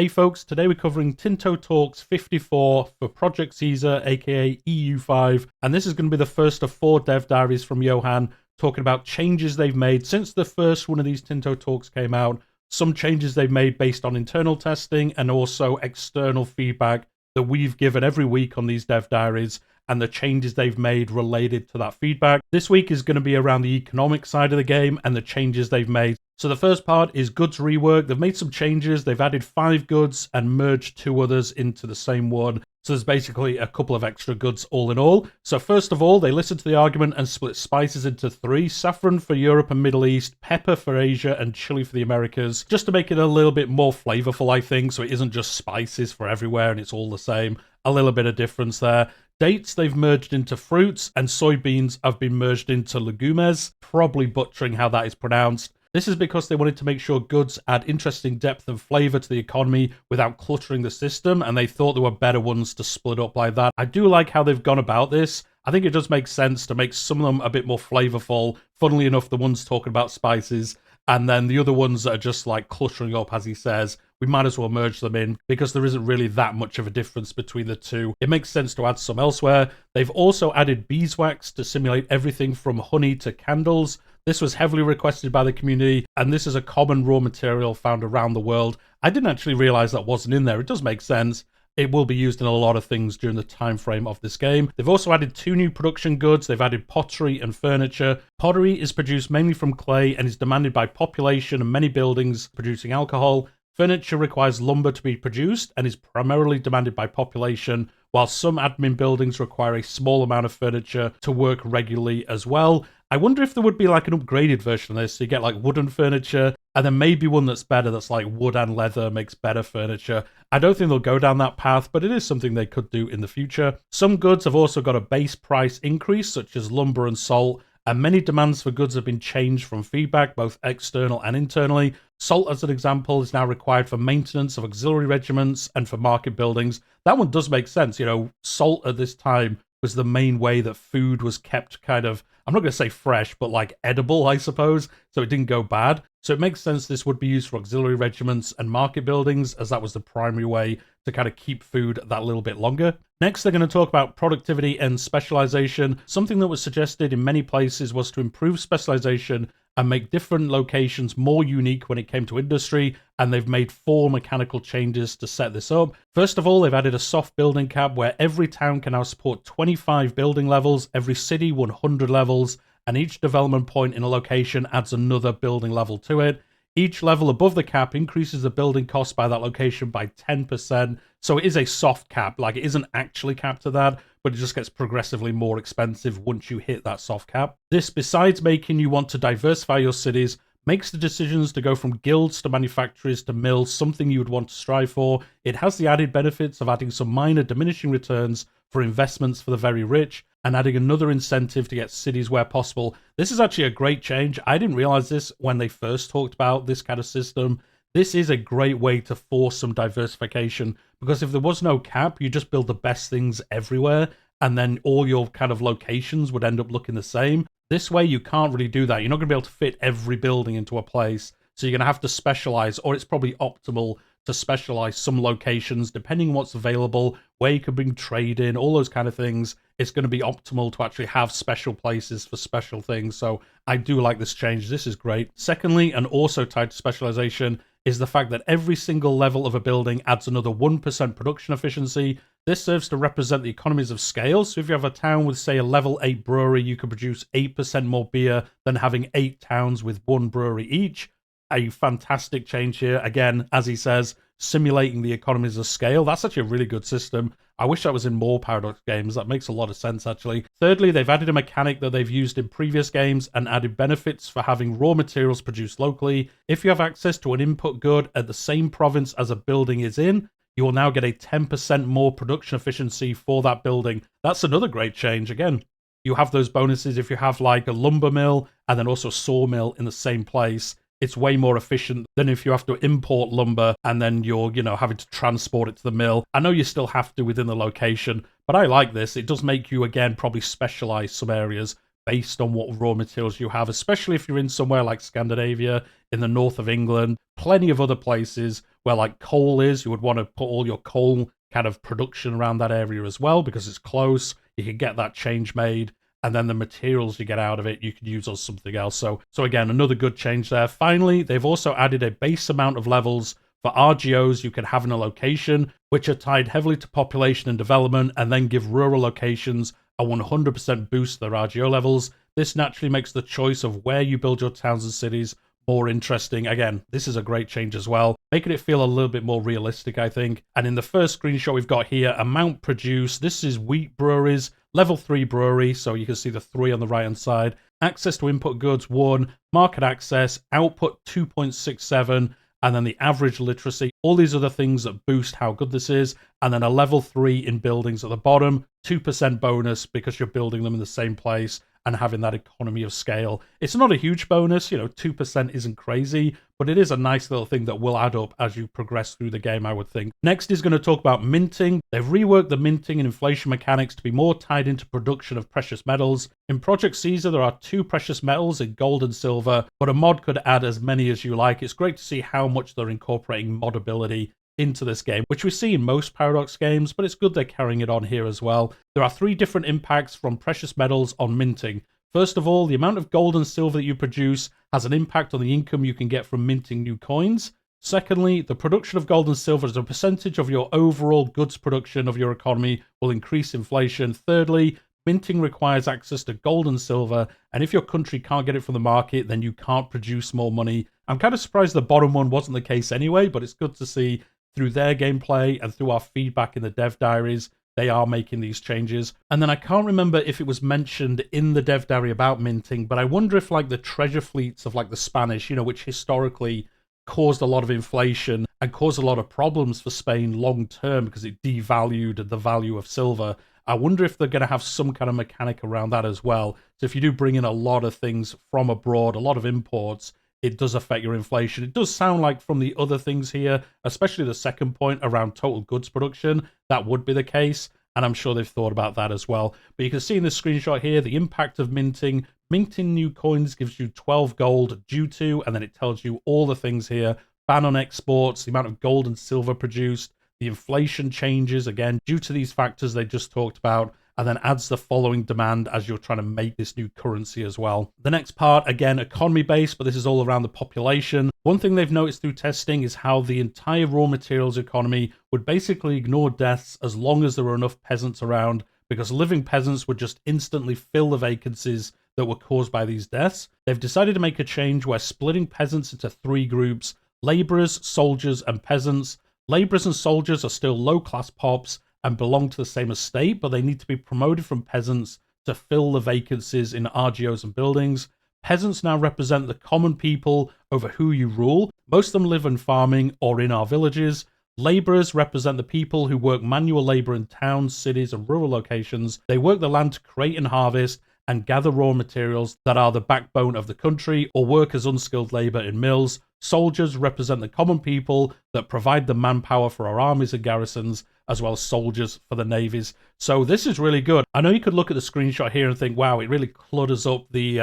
Hey folks, today we're covering Tinto Talks 54 for Project Caesar, aka EU5, and this is going to be the first of 4 dev diaries from Johan, talking about changes they've made since the first one of these Tinto Talks came out, some changes they've made based on internal testing, and also external feedback that we've given every week on these dev diaries, and the changes they've made related to that feedback. This week is going to be around the economic side of the game and the changes they've made. So the first part is goods rework. They've made some changes. They've added 5 goods and merged 2 others into the same one. So there's basically a couple of extra goods all in all. So first of all, they listened to the argument and split spices into 3. Saffron for Europe and Middle East, pepper for Asia, and chili for the Americas. Just to make it a little bit more flavorful, I think, so it isn't just spices for everywhere and it's all the same. A little bit of difference there. Dates they've merged into fruits, and soybeans have been merged into legumes, probably butchering how that is pronounced. This is because they wanted to make sure goods add interesting depth and flavour to the economy without cluttering the system, and they thought there were better ones to split up like that. I do like how they've gone about this. I think it does make sense to make some of them a bit more flavourful. Funnily enough, the ones talking about spices, and then the other ones that are just like cluttering up, as he says, we might as well merge them in because there isn't really that much of a difference between the two. It makes sense to add some elsewhere. They've also added beeswax to simulate everything from honey to candles. This was heavily requested by the community, and this is a common raw material found around the world. I didn't actually realize that wasn't in there. It does make sense. It will be used in a lot of things during the time frame of this game. They've also added 2 new production goods. They've added pottery and furniture. Pottery is produced mainly from clay and is demanded by population and many buildings producing alcohol. Furniture requires lumber to be produced and is primarily demanded by population, while some admin buildings require a small amount of furniture to work regularly as well. I wonder if there would be like an upgraded version of this, so you get like wooden furniture, and then maybe one that's better, that's like wood and leather, makes better furniture. I don't think they'll go down that path, but it is something they could do in the future. Some goods have also got a base price increase, such as lumber and salt, and many demands for goods have been changed from feedback, both external and internally. Salt, as an example, is now required for maintenance of auxiliary regiments and for market buildings. That one does make sense. You know, salt at this time was the main way that food was kept kind of, I'm not going to say fresh, but like edible, I suppose, so it didn't go bad. So it makes sense this would be used for auxiliary regiments and market buildings, as that was the primary way to kind of keep food that little bit longer. Next, they're going to talk about productivity and specialization. Something that was suggested in many places was to improve specialization and make different locations more unique when it came to industry, and they've made 4 mechanical changes to set this up. First of all, they've added a soft building cap where every town can now support 25 building levels, every city 100 levels, and each development point in a location adds another building level to it. Each level above the cap increases the building cost by that location by 10%. So it is a soft cap, like it isn't actually capped to that, but it just gets progressively more expensive once you hit that soft cap. This, besides making you want to diversify your cities, makes the decisions to go from guilds to manufactories to mills something you would want to strive for. It has the added benefits of adding some minor diminishing returns for investments for the very rich, and adding another incentive to get cities where possible. This is actually a great change. I didn't realize this when they first talked about this kind of system. This is a great way to force some diversification, because if there was no cap, you just build the best things everywhere, and then all your kind of locations would end up looking the same. This way, you can't really do that. You're not going to be able to fit every building into a place, so you're going to have to specialize, or it's probably optimal to specialize some locations, depending on what's available, where you can bring trade in, all those kind of things. It's going to be optimal to actually have special places for special things. So I do like this change. This is great. Secondly, and also tied to specialization, is the fact that every single level of a building adds another 1% production efficiency. This serves to represent the economies of scale. So if you have a town with, say, a level 8 brewery, you can produce 8% more beer than having 8 towns with 1 brewery each. A fantastic change here. Again, as he says, simulating the economies of scale. That's actually a really good system. I wish that was in more Paradox games. That makes a lot of sense, actually. Thirdly, they've added a mechanic that they've used in previous games and added benefits for having raw materials produced locally. If you have access to an input good at the same province as a building is in, you will now get a 10% more production efficiency for that building. That's another great change. Again, you have those bonuses if you have like a lumber mill and then also a sawmill in the same place. It's way more efficient than if you have to import lumber and then you're, having to transport it to the mill. I know you still have to within the location, but I like this. It does make you, again, probably specialize some areas based on what raw materials you have, especially if you're in somewhere like Scandinavia, in the north of England, plenty of other places where like coal is. You would want to put all your coal kind of production around that area as well because it's close. You can get that change made. And then the materials you get out of it, you can use as something else. So again, another good change there. Finally, they've also added a base amount of levels for RGOs you can have in a location, which are tied heavily to population and development, and then give rural locations a 100% boost to their RGO levels. This naturally makes the choice of where you build your towns and cities more interesting. Again, this is a great change as well, making it feel a little bit more realistic, I think. And in the first screenshot we've got here, amount produced. This is wheat breweries, level 3 brewery, so you can see the 3 on the right hand side. Access to input goods 1, market access, output 2.67, and then the average literacy. All these other things that boost how good this is. And then a level 3 in buildings at the bottom, 2% bonus because you're building them in the same place and having that economy of scale. It's not a huge bonus, 2% isn't crazy, but it is a nice little thing that will add up as you progress through the game, I would think. Next is going to talk about minting. They've reworked the minting and inflation mechanics to be more tied into production of precious metals. In Project Caesar, there are 2 precious metals in gold and silver, but a mod could add as many as you like. It's great to see how much they're incorporating modability into this game, which we see in most Paradox games, but it's good they're carrying it on here as well. There are 3 different impacts from precious metals on minting. First of all, the amount of gold and silver that you produce has an impact on the income you can get from minting new coins. Secondly, the production of gold and silver as a percentage of your overall goods production of your economy will increase inflation. Thirdly, minting requires access to gold and silver, and if your country can't get it from the market, then you can't produce more money. I'm kind of surprised the bottom one wasn't the case anyway, but it's good to see through their gameplay and through our feedback in the dev diaries, they are making these changes. And then I can't remember if it was mentioned in the dev diary about minting, but I wonder if like the treasure fleets of like the Spanish, which historically caused a lot of inflation and caused a lot of problems for Spain long term because it devalued the value of silver. I wonder if they're going to have some kind of mechanic around that as well. So if you do bring in a lot of things from abroad, a lot of imports, it does affect your inflation. It does sound like from the other things here, especially the second point around total goods production, that would be the case. And I'm sure they've thought about that as well. But you can see in this screenshot here, the impact of minting. Minting new coins gives you 12 gold due to, and then it tells you all the things here. Ban on exports, the amount of gold and silver produced, the inflation changes, again, due to these factors they just talked about, and then adds the following demand as you're trying to make this new currency as well. The next part, again, economy-based, but this is all around the population. One thing they've noticed through testing is how the entire raw materials economy would basically ignore deaths as long as there were enough peasants around, because living peasants would just instantly fill the vacancies that were caused by these deaths. They've decided to make a change where splitting peasants into 3 groups: laborers, soldiers, and peasants. Laborers and soldiers are still low-class pops and belong to the same estate, but they need to be promoted from peasants to fill the vacancies in RGOs and buildings. Peasants now represent the common people over who you rule. Most of them live in farming or in our villages. Laborers represent the people who work manual labor in towns, cities, and rural locations. They work the land to create and harvest and gather raw materials that are the backbone of the country, or work as unskilled labor in mills. Soldiers represent the common people that provide the manpower for our armies and garrisons, as well as soldiers for the navies. So this is really good. I know you could look at the screenshot here and think, wow, it really clutters up the,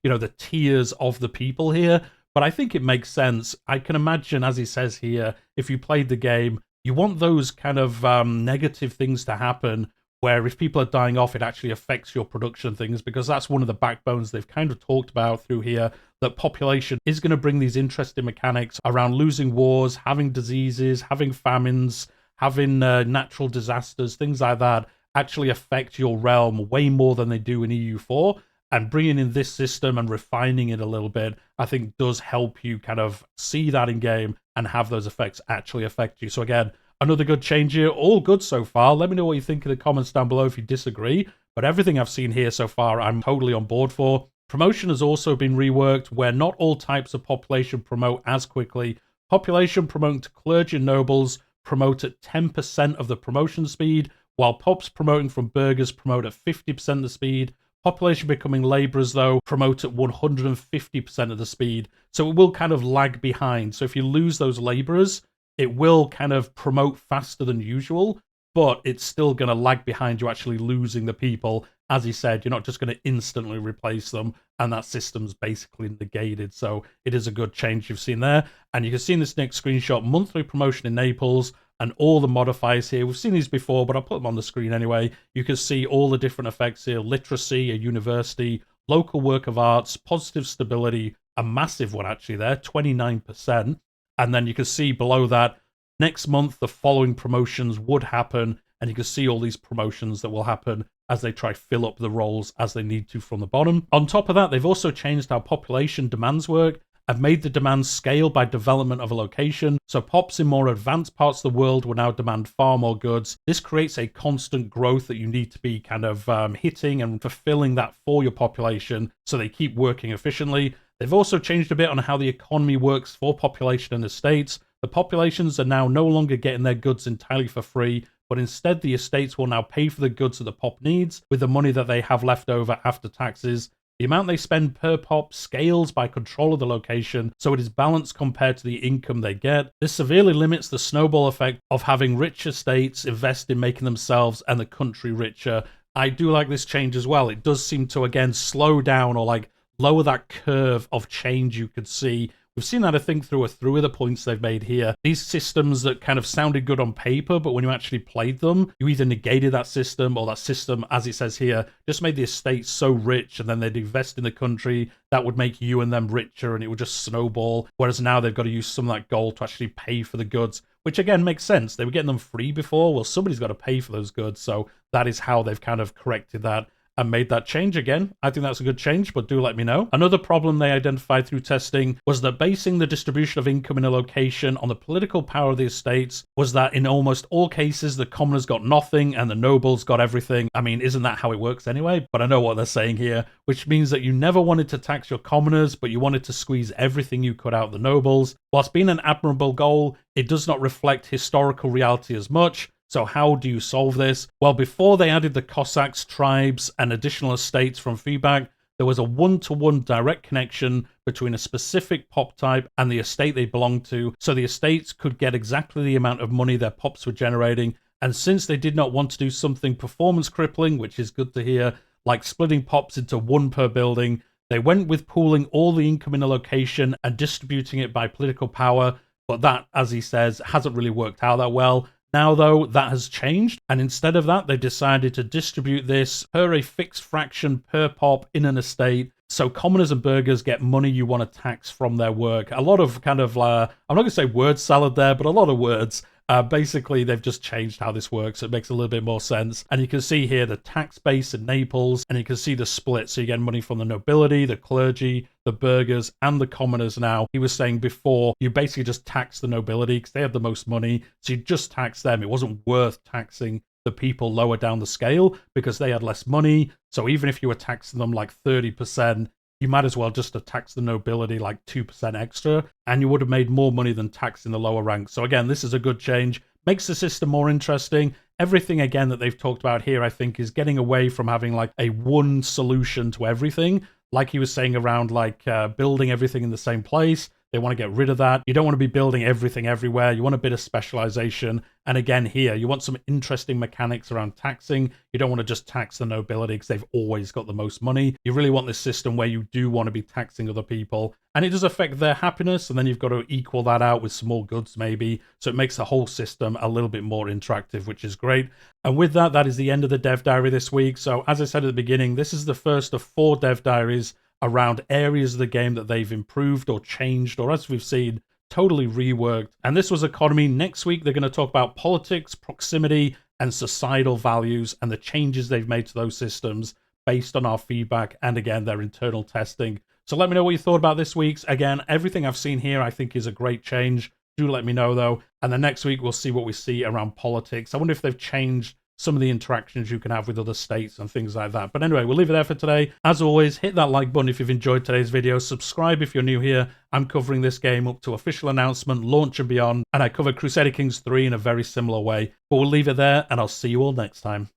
the tiers of the people here. But I think it makes sense. I can imagine, as he says here, if you played the game, you want those kind of negative things to happen, where if people are dying off, it actually affects your production things, because that's one of the backbones they've kind of talked about through here, that population is going to bring these interesting mechanics around losing wars, having diseases, having famines, having natural disasters, things like that actually affect your realm way more than they do in EU4. And bringing in this system and refining it a little bit, I think does help you kind of see that in game and have those effects actually affect you. So again, another good change here. All good so far. Let me know what you think in the comments down below if you disagree. But everything I've seen here so far, I'm totally on board for. Promotion has also been reworked, where not all types of population promote as quickly. Population promoting to clergy and nobles promote at 10% of the promotion speed, while pops promoting from burghers promote at 50% the speed. Population becoming labourers, though, promote at 150% of the speed. So it will kind of lag behind. So if you lose those labourers, it will kind of promote faster than usual, but it's still going to lag behind you actually losing the people as he said, you're not just going to instantly replace them, and that system's basically negated. So it is a good change you've seen there. And you can see in this next screenshot, monthly promotion in Naples, and all the modifiers here. We've seen these before, but I'll put them on the screen anyway. You can see all the different effects here: literacy, a university, local work of arts, positive stability, a massive one actually there, 29%. And then you can see below that, next month, the following promotions would happen, and you can see all these promotions that will happen as they try to fill up the roles as they need to from the bottom. On top of that, they've also changed how population demands work. I've made the demands scale by development of a location, so pops in more advanced parts of the world will now demand far more goods. This creates a constant growth that you need to be kind of hitting and fulfilling that for your population, so they keep working efficiently. They've also changed a bit on how the economy works for population and estates. The populations are now no longer getting their goods entirely for free, but instead the estates will now pay for the goods that the pop needs with the money that they have left over after taxes. The amount they spend per pop scales by control of the location, so it is balanced compared to the income they get. This severely limits the snowball effect of having rich estates invest in making themselves and the country richer. I do like this change as well. It does seem to, again, slow down or like lower that curve of change you could see. We've seen that, I think, through the points they've made here. These systems that kind of sounded good on paper, but when you actually played them, you either negated that system, or that system, as it says here, just made the estate so rich, and then they'd invest in the country. That would make you and them richer, and it would just snowball. Whereas now they've got to use some of that gold to actually pay for the goods, which again makes sense. They were getting them free before. Well, somebody's got to pay for those goods, so that is how they've kind of corrected that and made that change again. I think that's a good change, but do let me know. Another problem they identified through testing was that basing the distribution of income in a location on the political power of the estates was that in almost all cases, the commoners got nothing and the nobles got everything. I mean, isn't that how it works anyway? But I know what they're saying here, which means that you never wanted to tax your commoners, but you wanted to squeeze everything you could out of the nobles. Whilst being an admirable goal, it does not reflect historical reality as much. So how do you solve this? Well, before they added the Cossacks, tribes, and additional estates from feedback, there was a one-to-one direct connection between a specific pop type and the estate they belonged to, so the estates could get exactly the amount of money their pops were generating. And since they did not want to do something performance crippling, which is good to hear, like splitting pops into one per building, they went with pooling all the income in a location and distributing it by political power. But that, as he says, hasn't really worked out that well. Now, though, that has changed, and instead of that, they decided to distribute this per a fixed fraction per pop in an estate, so commoners and burghers get money you want to tax from their work. A lot of kind of, I'm not going to say word salad there, but a lot of words. Basically, they've just changed how this works. So it makes a little bit more sense. And you can see here the tax base in Naples, and you can see the split. So you get money from the nobility, the clergy, the burghers, and the commoners now. He was saying before, you basically just tax the nobility because they had the most money. So you just tax them. It wasn't worth taxing the people lower down the scale because they had less money. So even if you were taxing them like 30%, you might as well just have taxed the nobility like 2% extra, and you would have made more money than taxing the lower ranks. So again, this is a good change. Makes the system more interesting. Everything, again, that they've talked about here, I think, is getting away from having like a one solution to everything. Like he was saying around like building everything in the same place. They want to get rid of that. You don't want to be building everything everywhere. You want a bit of specialization. And again, here, you want some interesting mechanics around taxing. You don't want to just tax the nobility because they've always got the most money. You really want this system where you do want to be taxing other people. And it does affect their happiness. And then you've got to equal that out with some more goods, maybe. So it makes the whole system a little bit more interactive, which is great. And with that, that is the end of the Dev Diary this week. So as I said at the beginning, this is the first of 4 Dev Diaries around areas of the game that they've improved or changed, or as we've seen, totally reworked. And this was economy. Next week, they're going to talk about politics, proximity, and societal values, and the changes they've made to those systems based on our feedback and, again, their internal testing. So let me know what you thought about this week's. Again, everything I've seen here I think is a great change. Do let me know, though. And then next week, we'll see what we see around politics. I wonder if they've changed some of the interactions you can have with other states and things like that. But anyway, we'll leave it there for today. As always, hit that like button if you've enjoyed today's video. Subscribe if you're new here. I'm covering this game up to official announcement, launch and beyond. And I covered Crusader Kings 3 in a very similar way. But we'll leave it there, and I'll see you all next time.